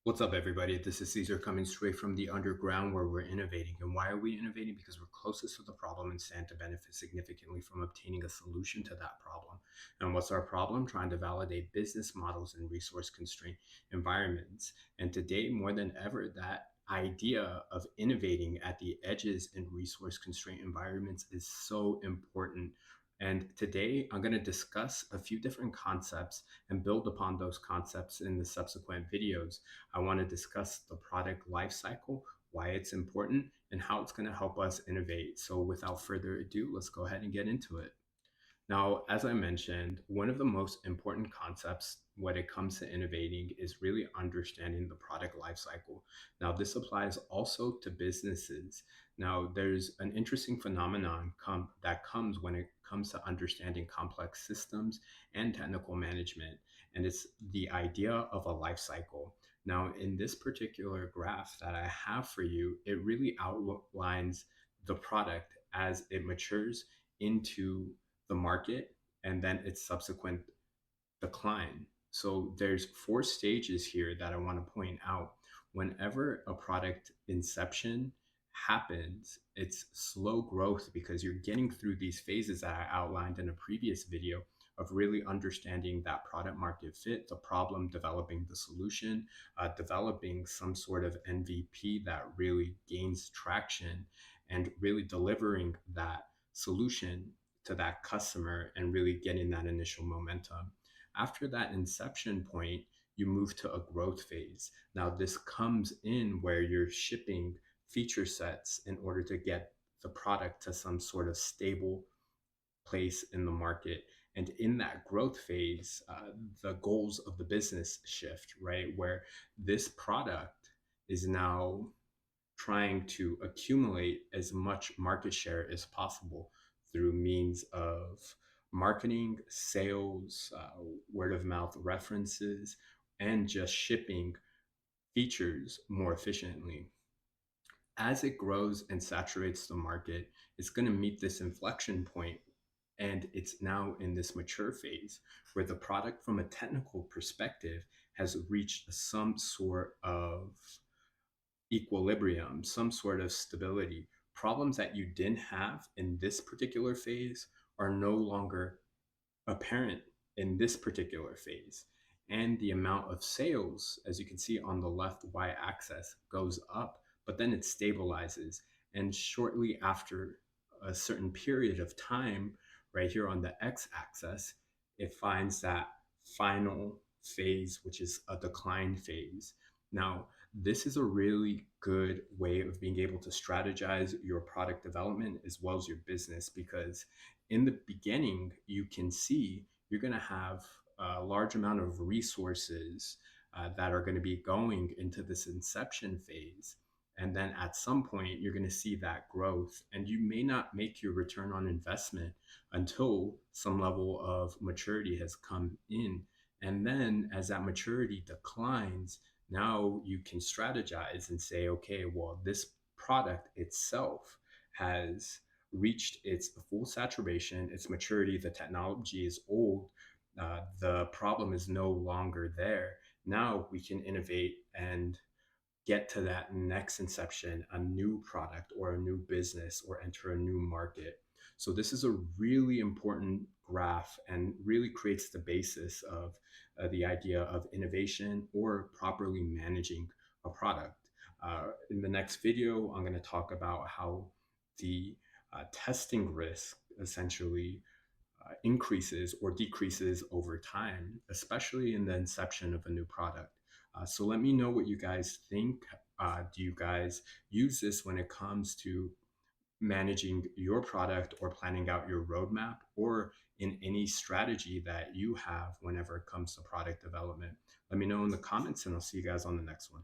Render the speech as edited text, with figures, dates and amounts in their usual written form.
What's up, everybody? This is Caesar coming straight from the underground where we're innovating. And why are we innovating? Because we're closest to the problem and stand to benefit significantly from obtaining a solution to that problem. And what's our problem? Trying to validate business models in resource constrained environments. And today, more than ever, that idea of innovating at the edges in resource constrained environments is so important. And today, I'm going to discuss a few different concepts and build upon those concepts in the subsequent videos. I want to discuss the product lifecycle, why it's important, and how it's going to help us innovate. So, without further ado, let's go ahead and get into it. Now, as I mentioned, one of the most important concepts when it comes to innovating is really understanding the product lifecycle. Now, this applies also to businesses. Now, there's an interesting phenomenon that comes when it comes to understanding complex systems and technical management, and it's the idea of a life cycle. Now, in this particular graph that I have for you, it really outlines the product as it matures into the market and then its subsequent decline. So there's four stages here that I want to point out. Whenever a product inception happens, it's slow growth because you're getting through these phases that I outlined in a previous video of really understanding that product market fit, the problem, developing the solution, developing some sort of MVP that really gains traction, and really delivering that solution to that customer and really getting that initial momentum. After that inception point, you move to a growth phase. Now, this comes in where you're shipping feature sets in order to get the product to some sort of stable place in the market. And in that growth phase, the goals of the business shift, right? Where this product is now trying to accumulate as much market share as possible through means of marketing, sales, word of mouth references, and just shipping features more efficiently. As it grows and saturates the market, it's going to meet this inflection point, and it's now in this mature phase where the product, from a technical perspective, has reached some sort of equilibrium, some sort of stability. Problems that you didn't have in this particular phase are no longer apparent in this particular phase. And the amount of sales, as you can see on the left y axis, goes up, but then it stabilizes. And shortly after a certain period of time, right here on the x axis, it finds that final phase, which is a decline phase. Now, this is a really good way of being able to strategize your product development as well as your business, because in the beginning, you can see you're going to have a large amount of resources that are going to be going into this inception phase. And then at some point, you're going to see that growth, and you may not make your return on investment until some level of maturity has come in. And then as that maturity declines, now you can strategize and say, okay, well, this product itself has reached its full saturation, its maturity, the technology is old, the problem is no longer there. Now we can innovate and get to that next inception, a new product or a new business, or enter a new market. So this is a really important graph and really creates the basis of the idea of innovation or properly managing a product. In the next video, I'm going to talk about how the testing risk essentially increases or decreases over time, especially in the inception of a new product. So let me know what you guys think. Do you guys use this when it comes to managing your product or planning out your roadmap, or in any strategy that you have whenever it comes to product development? Let me know in the comments, and I'll see you guys on the next one.